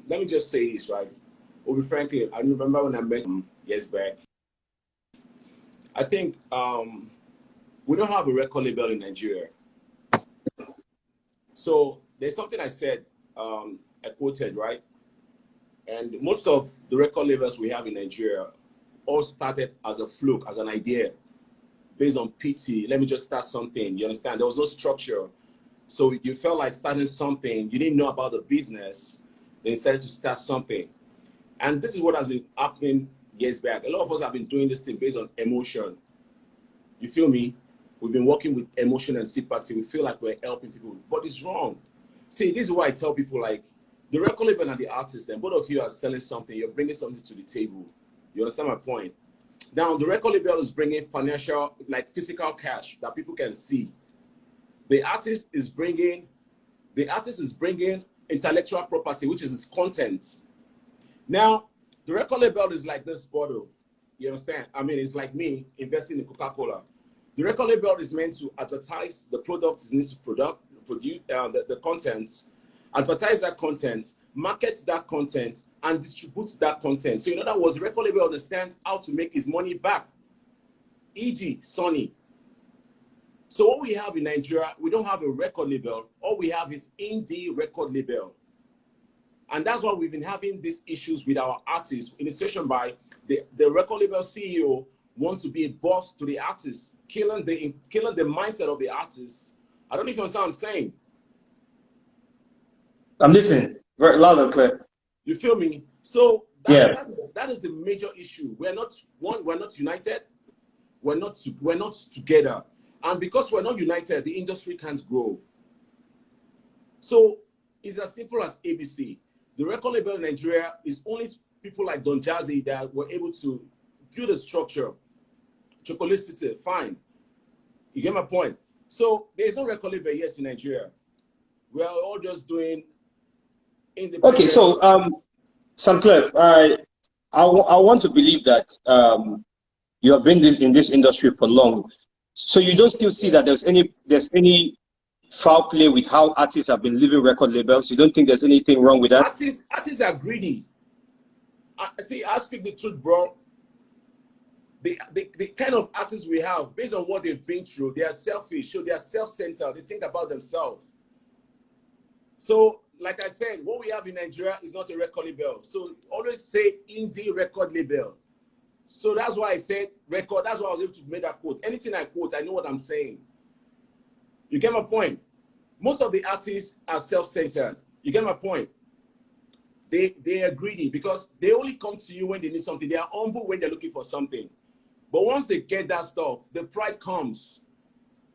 let me just say this, right? Obi frankly, I remember when I met him years back. I think we don't have a record label in Nigeria. So there's something I said, I quoted, right? And most of the record labels we have in Nigeria all started as a fluke, as an idea, based on pity. Let me just start something. You understand? There was no structure. So you felt like starting something. You didn't know about the business. They decided to start something. And this is what has been happening years back. A lot of us have been doing this thing based on emotion. You feel me? We've been working with emotion and sympathy. We feel like we're helping people, but it's wrong. See, this is why I tell people, like, the record label and the artist, and both of you are selling something. You're bringing something to the table. You understand my point? Now, the record label is bringing financial, like physical cash that people can see. The artist is bringing intellectual property, which is his content. Now, the record label is like this bottle. You understand? I mean, it's like me investing in Coca-Cola. The record label is meant to advertise the product it needs to produce the content, advertise that content, market that content, and distribute that content. So in other words, the record label understands how to make his money back. E.g., Sony. So what we have in Nigeria, we don't have a record label. All we have is indie record label. And that's why we've been having these issues with our artists, initiation by the record label CEO wants to be a boss to the artist, killing the mindset of the artist. I don't know if you understand what I'm saying. I'm listening. Very loud and clear. You feel me? So that is the major issue. We're not united. We're not together. And because we're not united, the industry can't grow. So it's as simple as ABC. The record label in Nigeria is only people like Don Jazzy that were able to build a structure. Chocolicity, fine. You get my point? So there's no record label yet in Nigeria. We're all just doing independent. Okay, so SAMKLEF, I want to believe that you have been in this industry for long. So you don't still see that there's any foul play with how artists have been leaving record labels? You don't think there's anything wrong with that? Artists are greedy. I speak the truth, bro. The kind of artists we have, based on what they've been through, they are selfish, so they are self-centered, they think about themselves. So, like I said, what we have in Nigeria is not a record label. So always say indie record label. So that's why I said record, that's why I was able to make that quote. Anything I quote, I know what I'm saying. You get my point? Most of the artists are self-centered. You get my point? They are greedy because they only come to you when they need something. They are humble when they're looking for something. But once they get that stuff, the pride comes.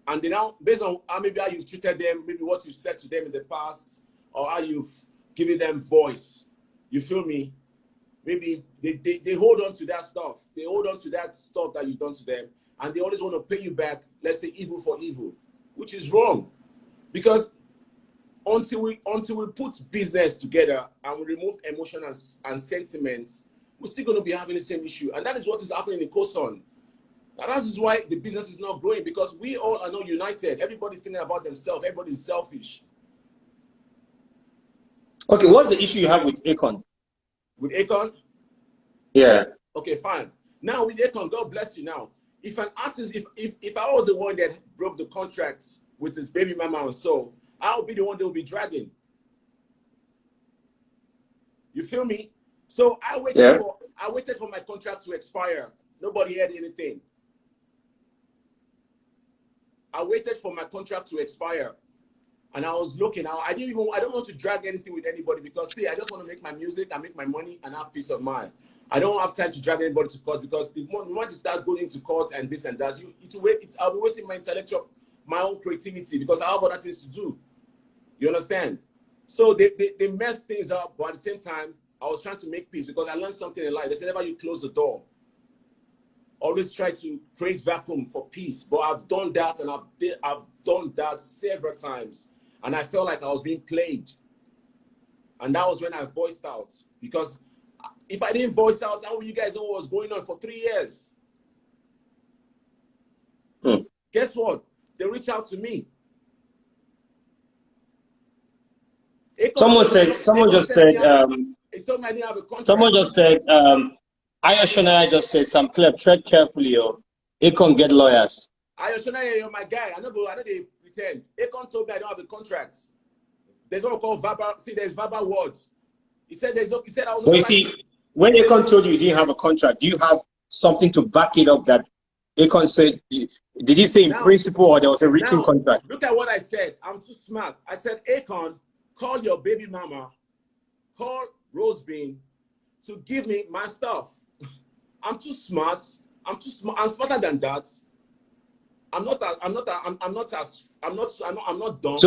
And they now, based on maybe how you've treated them, maybe what you've said to them in the past, or how you've given them voice, you feel me? Maybe they hold on to that stuff. They hold on to that stuff that you've done to them. And they always want to pay you back, let's say evil for evil, which is wrong. Because until we put business together and we remove emotion and sentiments, we're still going to be having the same issue. And that is what is happening in COSON. And that is why the business is not growing, because we all are not united. Everybody's thinking about themselves. Everybody's selfish. Okay, what's the issue you have with Akon? With Akon? Yeah. Okay, fine. Now with Akon, God bless you now. If an artist, if I was the one that broke the contract with his baby mama and so, I'll be the one that will be dragging. You feel me? So I waited for my contract to expire. Nobody heard anything. I waited for my contract to expire. And I was looking out. I don't want to drag anything with anybody because see, I just want to make my music and make my money and have peace of mind. I don't have time to drag anybody to court because the moment you start going to court and this and that, I'll be wasting my own creativity because I have other things to do. You understand? So they messed things up, but at the same time, I was trying to make peace because I learned something in life. They said, never you close the door. Always try to create vacuum for peace. But I've done that and I've done that several times. And I felt like I was being played. And that was when I voiced out. Because if I didn't voice out, how will you guys know what was going on for 3 years? Guess what? They reached out to me. Someone just said, He told me I didn't have a contract. someone just said, Ayoshana just said, SAMKLEF, tread carefully, or Akon get lawyers. Ayoshana, you're my guy. I know they pretend. Akon told me I don't have a contract. There's what we call verbal. See, there's verbal words. He said I was. Well, you see, when Akon told you didn't have a contract, do you have something to back it up that Akon said? Did he say in principle, or there was a written contract? Look at what I said. I'm too smart. I said, Akon, call your baby mama, call Rosebean to give me my stuff. I'm too smart. I'm smarter than that. I'm not dumb.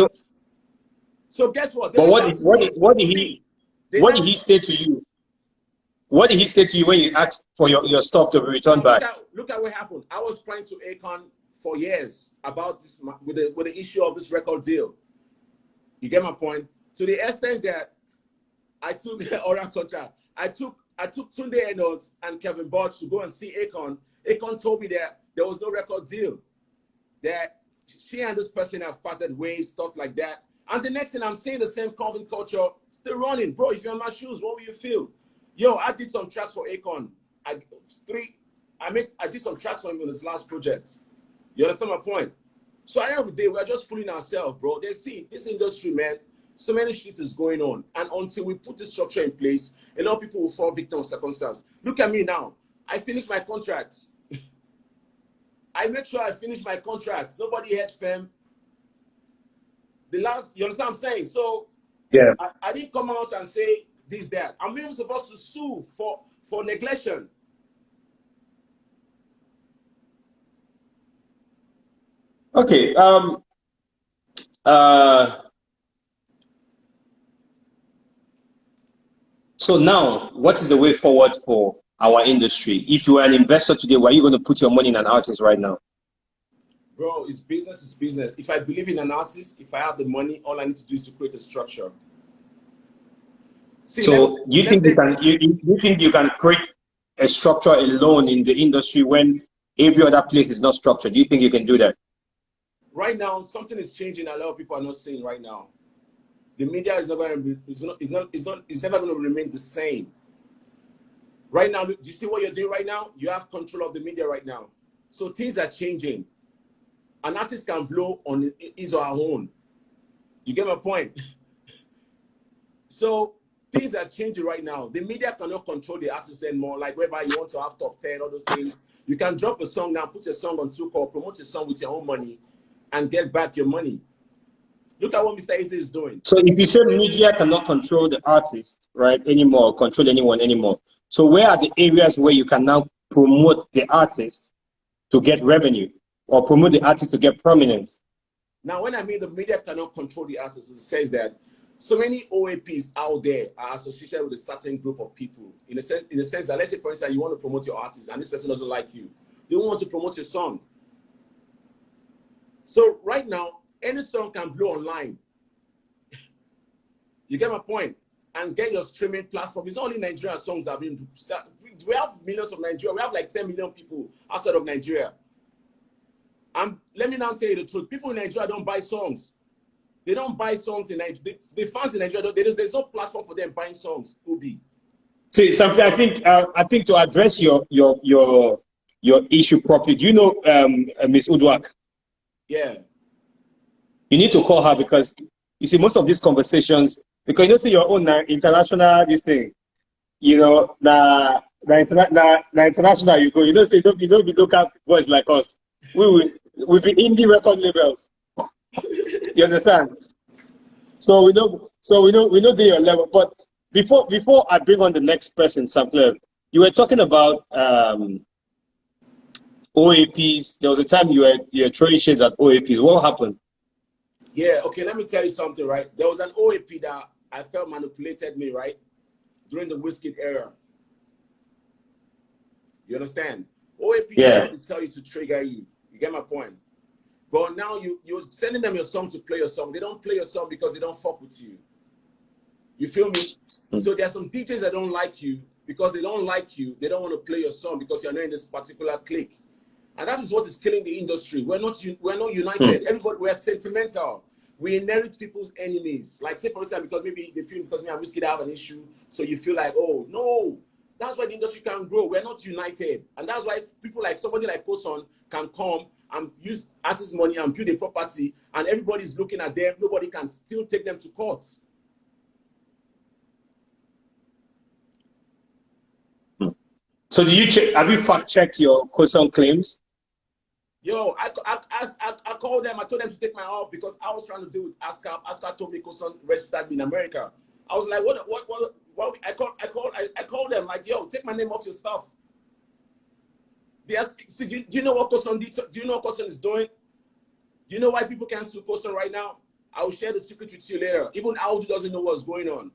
So guess what? But what did he say to you? What did he say to you when you asked for your stuff to be returned back? Look at what happened. I was crying to Akon for years about this with the issue of this record deal. You get my point? To the extent that I took the oral contract. I took Tunde Enoch and Kevin Bodge to go and see Akon. Akon told me that there was no record deal. That she and this person have parted ways, stuff like that. And the next thing I'm seeing the same Calvin culture still running. Bro, if you're in my shoes, what will you feel? Yo, I did some tracks for Akon. I did some tracks for him in his last project. You understand my point? So at the end of the day, we're just fooling ourselves, bro. They see this industry, man. So many shit is going on. And until we put this structure in place, a lot of people will fall victim of circumstance. Look at me now. I finished my contract. I made sure I finished my contract. Nobody had fam. You understand what I'm saying? So yeah, I didn't come out and say this, that. I'm even supposed to sue for neglection. Okay. So now, what is the way forward for our industry? If you were an investor today, where are you going to put your money in an artist right now? Bro, it's business, it's business. If I believe in an artist, if I have the money, all I need to do is to create a structure. See, so you think you can create a structure alone in the industry when every other place is not structured? Do you think you can do that? Right now, something is changing. A lot of people are not seeing right now. The media is never going to be, it's never going to remain the same. Right now, do you see what you're doing right now? You have control of the media right now. So things are changing. An artist can blow on his or her own. You get my point? So things are changing right now. The media cannot control the artist anymore, like whereby you want to have top 10, all those things. You can drop a song now, put a song on Tuco, promote a song with your own money, and get back your money. Look at what Mr. Eze is doing. So if you say media cannot control the artist, right, anymore, control anyone anymore, so where are the areas where you can now promote the artist to get revenue or promote the artist to get prominence? Now, when I mean the media cannot control the artist, it says that so many OAPs out there are associated with a certain group of people. In the sense that, let's say, for instance, you want to promote your artist and this person doesn't like you. They don't want to promote your song. So right now, any song can blow online. You get my point? And get your streaming platform. It's not only Nigerian songs that have been... We have millions of Nigeria. We have like 10 million people outside of Nigeria. And let me now tell you the truth. People in Nigeria don't buy songs. They don't buy songs in Nigeria. The fans in Nigeria, there's no platform for them buying songs. Ubi. See, something I think to address your issue properly. Do you know Miss Udwak? Yeah. You need to call her because you see most of these conversations, because you know, see your own international this thing, you know, the international you go, you know, so you don't be local boys like us. We've been indie record labels. You understand? So we know your level. But before I bring on the next person, SAMKLEF, you were talking about OAPs. There was a time you were throwing shades at OAPs. What happened? Yeah, okay, let me tell you something, right? There was an OAP that I felt manipulated me, right? During the Wizkid era. You understand? OAP yeah. to tell you to trigger you. You get my point? But now you're sending them your song to play your song. They don't play your song because they don't fuck with you. You feel me? So there are some DJs that don't like you because they don't like you. They don't want to play your song because you're not in this particular clique. And that is what is killing the industry. We're not united. Everybody, we're sentimental. We inherit people's enemies. Like, say, for instance, because maybe they feel because me and Whiskey have an issue, so you feel like, oh, no. That's why the industry can grow. We're not united. And that's why people like somebody like Koson can come and use artist money and build a property, and everybody's looking at them. Nobody can still take them to court. So do you check? Have you fact checked your Koson claims? Yo, I called them. I told them to take my off because I was trying to deal with Aska. Aska told me Koson registered me in America. I was like, what? I called them like, yo, take my name off your stuff. They ask, see, do you know what Koson did? Do you know what Koson is doing? Do you know why people can't sue Koson right now? I will share the secret with you later. Even Audu doesn't know what's going on.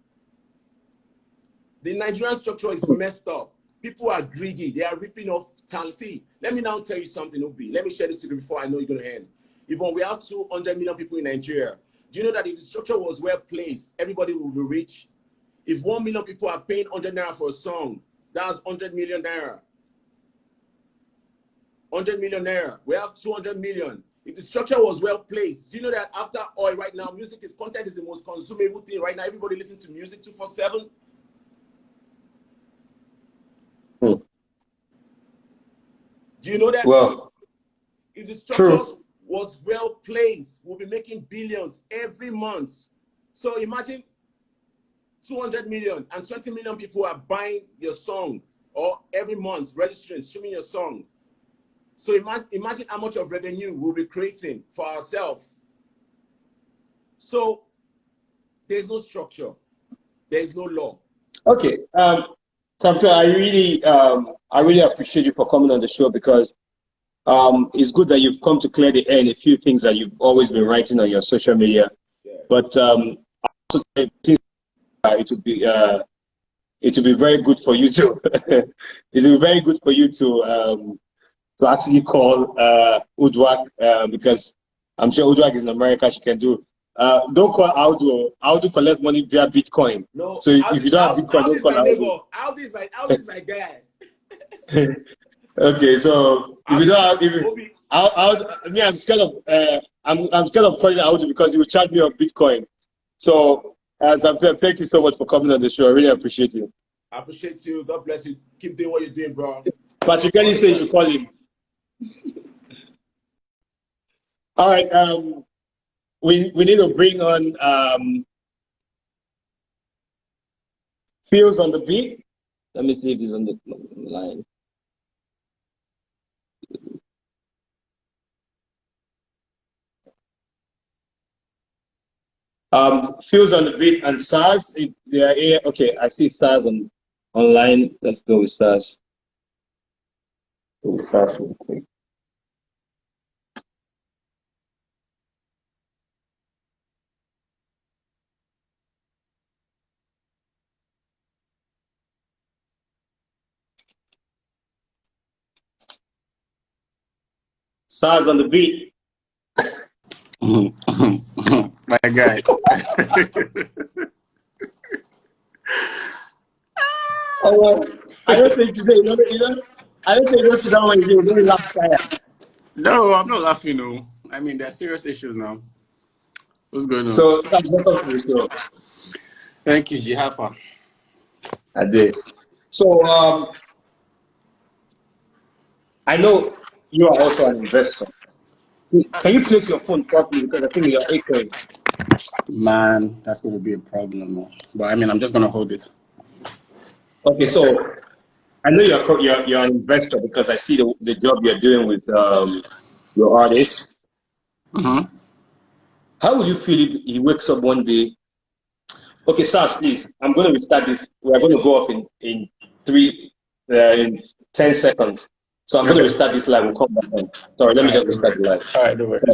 The Nigerian structure is messed up. People are greedy. They are ripping off talent. See, let me now tell you something, Obi. Let me share the secret before I know you're going to end. Even we have 200 million people in Nigeria. Do you know that if the structure was well placed, everybody would be rich? If 1 million people are paying 100 naira for a song, that's 100 million naira. 100 million naira. We have 200 million. If the structure was well placed, do you know that after oil right now, content is the most consumable thing right now? Everybody listens to music 247. Do you know that? Well, if the structure true. was well placed, we'll be making billions every month. So imagine 200 million and 20 million people are buying your song, or every month registering, streaming your song. So imagine how much of revenue we'll be creating for ourselves. So there's no structure. There's no law. Okay. Samklef, I really appreciate you for coming on the show, because it's good that you've come to clear the air in a few things that you've always been writing on your social media. Yeah. But I also think it would be very good for you to it would be very good for you to actually call Udwak, because I'm sure Udwak is in America. She can do. Don't call Audu. Audu collect money via Bitcoin. No. So if you don't have Bitcoin, don't call Audu. Audu is my guy. Okay, so if you don't have, I'm scared of I'm scared of calling Audu because he will charge me on Bitcoin. So Samklef, thank you so much for coming on the show. I really appreciate you. I appreciate you. God bless you. Keep doing what you're doing, bro. Patrick Kelly says you should call him. All right. We need to bring on Fields on the beat. Let me see if he's on the line. Fields on the beat and SARS. They are here. Okay, I see SARS online. Let's go with SARS. Go with SARS real quick. SARS on the beat. My guy. Oh, well, I don't think today, I don't think you sit down when you do laugh fire. No, I'm not laughing. No, I mean there are serious issues now. What's going on? So, welcome to the show. Thank you, Jihafa. I did. So, I know you are also an investor. Can you place your phone properly, because I think you're echoing? Man, that's going to be a problem. But I mean, I'm just going to hold it. Okay, so I know you're an investor because I see the job you're doing with your artists. Mm-hmm. How would you feel if he wakes up one day? Okay, SARS, please. I'm going to restart this. We're going to go up in 10 seconds. So I'm going to restart this live. We'll come back on. Sorry, let me just restart the live. All right, no worries.